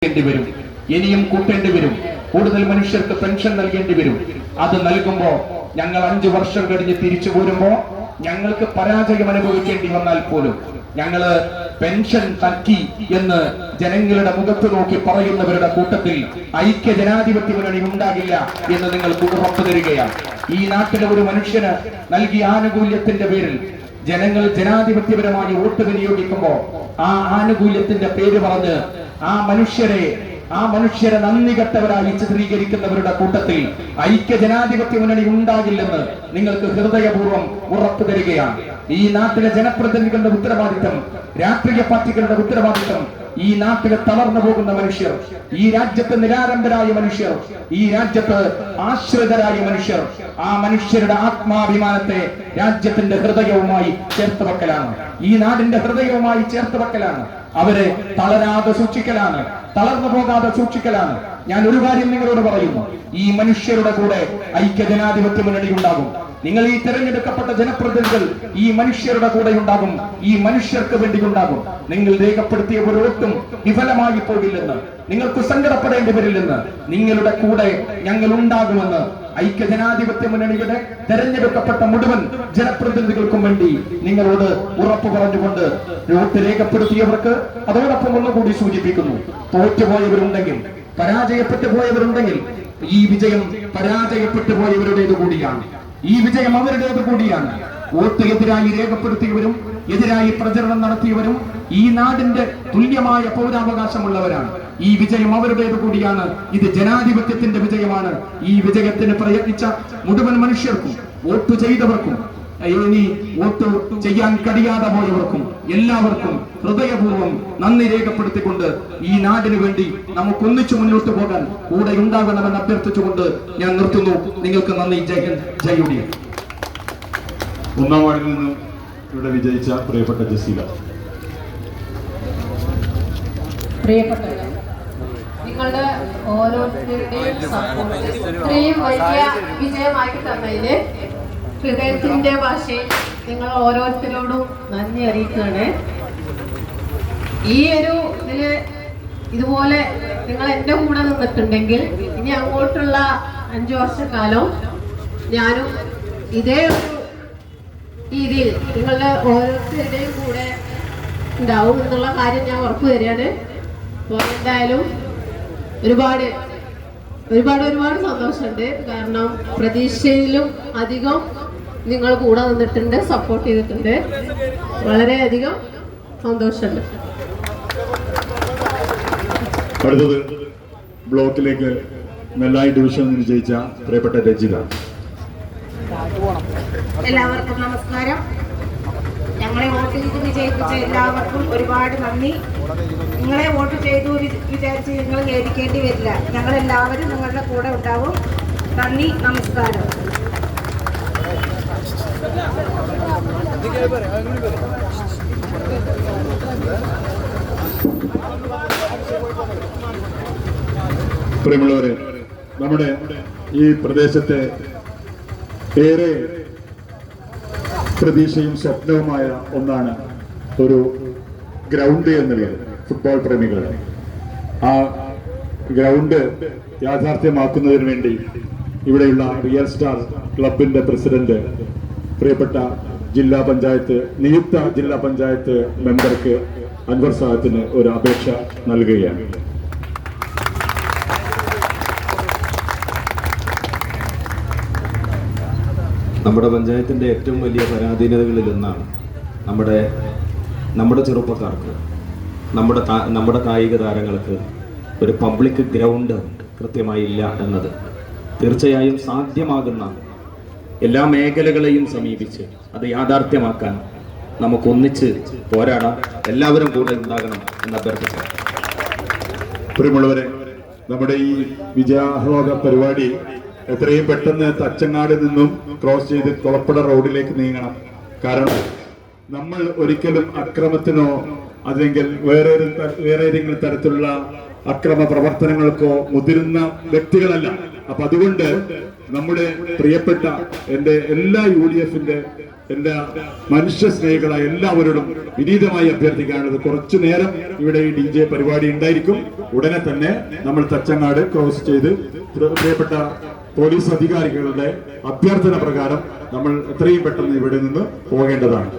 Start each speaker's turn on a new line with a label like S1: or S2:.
S1: കൂട്ടേണ്ടി വരും, ഇനിയും കൂട്ടേണ്ടി വരും. കൂടുതൽ മനുഷ്യർക്ക് പെൻഷൻ നൽകേണ്ടി വരും. അത് നൽകുമ്പോ ഞങ്ങൾ 5 വർഷം കഴിഞ്ഞ് തിരിച്ചു പോരുമ്പോ ഞങ്ങൾക്ക് പരാജയം അനുഭവിക്കേണ്ടി വന്നാൽ പോലും ഞങ്ങള് പെൻഷൻ തട്ടി എന്ന് ജനങ്ങളുടെ മുഖത്ത് നോക്കി പറയുന്നവരുടെ കൂട്ടത്തിൽ ഐക്യ ജനാധിപത്യ മുന്നണി ഉണ്ടാകില്ല എന്ന് നിങ്ങൾക്ക് ഉറപ്പു തരികയാണ്. ഈ നാട്ടിലെ ഒരു മനുഷ്യന് നൽകിയ ആനുകൂല്യത്തിന്റെ പേരിൽ ജനങ്ങൾ ജനാധിപത്യപരമായി വോട്ട് വിനിയോഗിക്കുമ്പോ ആ ആനുകൂല്യത്തിന്റെ പേര് പറഞ്ഞ് ആ മനുഷ്യരെ നന്ദി കെട്ടവരായി ചിത്രീകരിക്കുന്നവരുടെ കൂട്ടത്തിൽ ഐക്യ ജനാധിപത്യ മുന്നണി ഉണ്ടാകില്ലെന്ന് നിങ്ങൾക്ക് ഹൃദയപൂർവ്വം ഉറപ്പു തരികയാണ്. ഈ നാട്ടിലെ ജനപ്രതിനിധികളുടെ ഉത്തരവാദിത്തം, രാഷ്ട്രീയ പാർട്ടികളുടെ ഉത്തരവാദിത്തം, ഈ നാട്ടിലെ തളർന്നു പോകുന്ന മനുഷ്യർ, ഈ രാജ്യത്ത് നിരാലംബരായ മനുഷ്യർ, ഈ രാജ്യത്ത് ആശ്രിതരായ മനുഷ്യർ, ആ മനുഷ്യരുടെ ആത്മാഭിമാനത്തെ രാജ്യത്തിന്റെ ഹൃദയവുമായി ചേർത്ത് വെക്കലാണ്, ഈ നാടിന്റെ ഹൃദയവുമായി ചേർത്ത് വെക്കലാണ്. അവരെ തളരാതെ സൂക്ഷിക്കലാണ്, തളർന്നു പോകാതെ സൂക്ഷിക്കലാണ്. ഞാൻ ഒരു കാര്യം നിങ്ങളോട് പറയുന്നു, ഈ മനുഷ്യരുടെ കൂടെ ഐക്യ ജനാധിപത്യ മുന്നണി ഉണ്ടാകും. നിങ്ങൾ ഈ തെരഞ്ഞെടുക്കപ്പെട്ട ജനപ്രതിനിധികൾ ഈ മനുഷ്യരുടെ കൂടെ ഉണ്ടാകും, ഈ മനുഷ്യർക്ക് വേണ്ടി ഉണ്ടാകും. നിങ്ങൾ രേഖപ്പെടുത്തിയ ഒരു വോട്ടും വിഫലമായി പോകില്ലെന്ന്, നിങ്ങൾക്ക് സങ്കടപ്പെടേണ്ടി വരില്ലെന്ന്, നിങ്ങളുടെ കൂടെ ഞങ്ങൾ ഉണ്ടാകുമെന്ന് ഐക്യ ജനാധിപത്യ മുന്നണിയുടെ തെരഞ്ഞെടുക്കപ്പെട്ട മുഴുവൻ ജനപ്രതിനിധികൾക്കും വേണ്ടി നിങ്ങളോട് ഉറപ്പ് പറഞ്ഞുകൊണ്ട് വോട്ട് രേഖപ്പെടുത്തിയവർക്ക് അതോടൊപ്പം ഒന്നുകൂടി സൂചിപ്പിക്കുന്നു, തോറ്റുപോയവരുണ്ടെങ്കിൽ, പരാജയപ്പെട്ടു പോയവരുണ്ടെങ്കിൽ ഈ വിജയം പരാജയപ്പെട്ടു പോയവരുടേത് കൂടിയാണ്, ഈ വിജയം അവരുടേത് കൂടിയാണ്. വോട്ട് എതിരായി രേഖപ്പെടുത്തിയവരും എതിരായി പ്രചരണം നടത്തിയവരും ഈ നാടിന്റെ തുല്യമായ പൗരാവകാശമുള്ളവരാണ്. ഈ വിജയം അവരുടേത് കൂടിയാണ്. ഇത് ജനാധിപത്യത്തിന്റെ വിജയമാണ്. ഈ വിജയത്തിന് പ്രയത്നിച്ച മുഴുവൻ മനുഷ്യർക്കും, വോട്ട് ചെയ്തവർക്കും, ഇനി വോട്ട് ചെയ്യാൻ കഴിയാതെ പോയവർക്കും എല്ലാവർക്കും ഹൃദയപൂർവ്വം നന്ദി രേഖപ്പെടുത്തിക്കൊണ്ട് ഈ നാടിനു വേണ്ടി നമുക്കൊന്നിച്ചു മുന്നോട്ട് പോകാൻ കൂടെ ഉണ്ടാകണമെന്ന് അഭ്യർത്ഥിച്ചുകൊണ്ട് ഞാൻ നിർത്തുന്നു. നിങ്ങൾക്ക് നന്ദി. ജയ് ഹിന്ദ്, ജയ് യു ഡി എഫ്.
S2: 1ാം വാർഡിൽ നിന്ന് ഇവിടെ വിജയിച്ച പ്രിയപ്പെട്ട ജസീല.
S3: പ്രിയപ്പെട്ടവരെ, നിങ്ങളുടെ ഓരോരുത്തരുടെയും സപ്പോർട്ട് ഇത്രയും വലിയ വിജയമാക്കി തന്നതിന് ഹൃദയത്തിന്റെ ഭാഷയിൽ നിങ്ങൾ ഓരോരുത്തരോടും നന്ദി അറിയിക്കുകയാണ്. ഈ ഒരു ഇതില് ഇതുപോലെ നിങ്ങൾ എൻ്റെ കൂടെ നിന്നിട്ടുണ്ടെങ്കിൽ ഇനി അങ്ങോട്ടുള്ള 5 വർഷക്കാലം ഞാനും ഇതേ ഒരു രീതിയിൽ നിങ്ങളുടെ ഓരോരുത്തരുടെയും കൂടെ ഉണ്ടാവും എന്നുള്ള കാര്യം ഞാൻ ഉറപ്പു തരികയാണ്. അപ്പോൾ എന്തായാലും ഒരുപാട് സന്തോഷമുണ്ട്. കാരണം പ്രതീക്ഷയിലും അധികം നിങ്ങൾ കൂടെ നിന്നിട്ടുണ്ട്, സപ്പോർട്ട് ചെയ്തിട്ടുണ്ട്. വളരെയധികം സന്തോഷമുണ്ട്.
S2: അടുത്തത് ബ്ലോക്കിലേക്ക് നെല്ലായി ഡിവിഷൻ വിജയിച്ച പ്രിയപ്പെട്ട രജിത.
S4: എല്ലാവർക്കും നമസ്കാരം. ഞങ്ങളെ വോട്ട് ചെയ്ത് വിജയിപ്പിച്ച എല്ലാവർക്കും ഒരുപാട് നന്ദി. നിങ്ങളെ വോട്ട് ചെയ്തു വിചാരിച്ച് നിങ്ങൾ ഖേദിക്കേണ്ടി വരില്ല. ഞങ്ങളെല്ലാവരും നിങ്ങളുടെ കൂടെ ഉണ്ടാവും. നന്ദി, നമസ്കാരം.
S2: പ്രിയമുള്ളവരെ, നമ്മുടെ ഈ പ്രദേശത്തെ ഏറെ പ്രതീക്ഷയും സ്വപ്നവുമായ ഒന്നാണ് ഒരു ഗ്രൗണ്ട് എന്നുള്ളത്. ഫുട്ബോൾ പ്രേമികൾ ആ ഗ്രൗണ്ട് യാഥാർത്ഥ്യമാക്കുന്നതിന് വേണ്ടി ഇവിടെയുള്ള റിയൽ സ്റ്റാർ ക്ലബിന്റെ പ്രസിഡന്റ് പ്രിയപ്പെട്ട ജില്ലാ പഞ്ചായത്ത് നിയുക്ത ജില്ലാ പഞ്ചായത്ത് മെമ്പർക്ക് അൻവർ സാദത്തിന് ഒരു അപേക്ഷ നൽകുകയാണ്.
S5: നമ്മുടെ പഞ്ചായത്തിൻ്റെ ഏറ്റവും വലിയ പരാധീനതകളിലൊന്നാണ് നമ്മുടെ ചെറുപ്പക്കാർക്ക്, നമ്മുടെ കായിക താരങ്ങൾക്ക് ഒരു പബ്ലിക് ഗ്രൗണ്ട് കൃത്യമായി ഇല്ല എന്നത്. തീർച്ചയായും സാധ്യമാകുന്ന എല്ലാ മേഖലകളെയും സമീപിച്ച് അത് യാഥാർത്ഥ്യമാക്കാൻ നമുക്കൊന്നിച്ച് പോരാടാം. എല്ലാവരും കൂടെ ഉണ്ടാകണം എന്ന് അഭ്യർത്ഥിക്കാം.
S2: പ്രിയമുള്ളവരെ, നമ്മുടെ ഈ വിജയാഹ്ലാദ പരിപാടി എത്രയും പെട്ടെന്ന് തച്ചങ്ങാട് നിന്നും ക്രോസ് ചെയ്ത് കുളപ്പുഴ റോഡിലേക്ക് നീങ്ങണം. കാരണം നമ്മൾ ഒരിക്കലും അക്രമത്തിനോ അല്ലെങ്കിൽ വേറെ ഏതെങ്കിലും തരത്തിലുള്ള അക്രമ പ്രവർത്തനങ്ങൾക്കോ മുതിരുന്ന വ്യക്തികളല്ല. അപ്പൊ അതുകൊണ്ട് നമ്മുടെ പ്രിയപ്പെട്ട എന്റെ എല്ലാ UDFന്റെ എല്ലാ മനുഷ്യ സ്നേഹികളായ എല്ലാവരോടും വിനീതമായി അഭ്യർത്ഥിക്കാനുള്ളത്, കുറച്ചു നേരം ഇവിടെ ഈ DJ പരിപാടി ഉണ്ടായിരിക്കും. ഉടനെ തന്നെ നമ്മൾ തച്ചങ്ങാട് ക്രോസ് ചെയ്ത് പ്രിയപ്പെട്ട പോലീസ് അധികാരികളുടെ അഭ്യർത്ഥന പ്രകാരം നമ്മൾ എത്രയും പെട്ടെന്ന് ഇവിടെ നിന്ന് പോകേണ്ടതാണ്.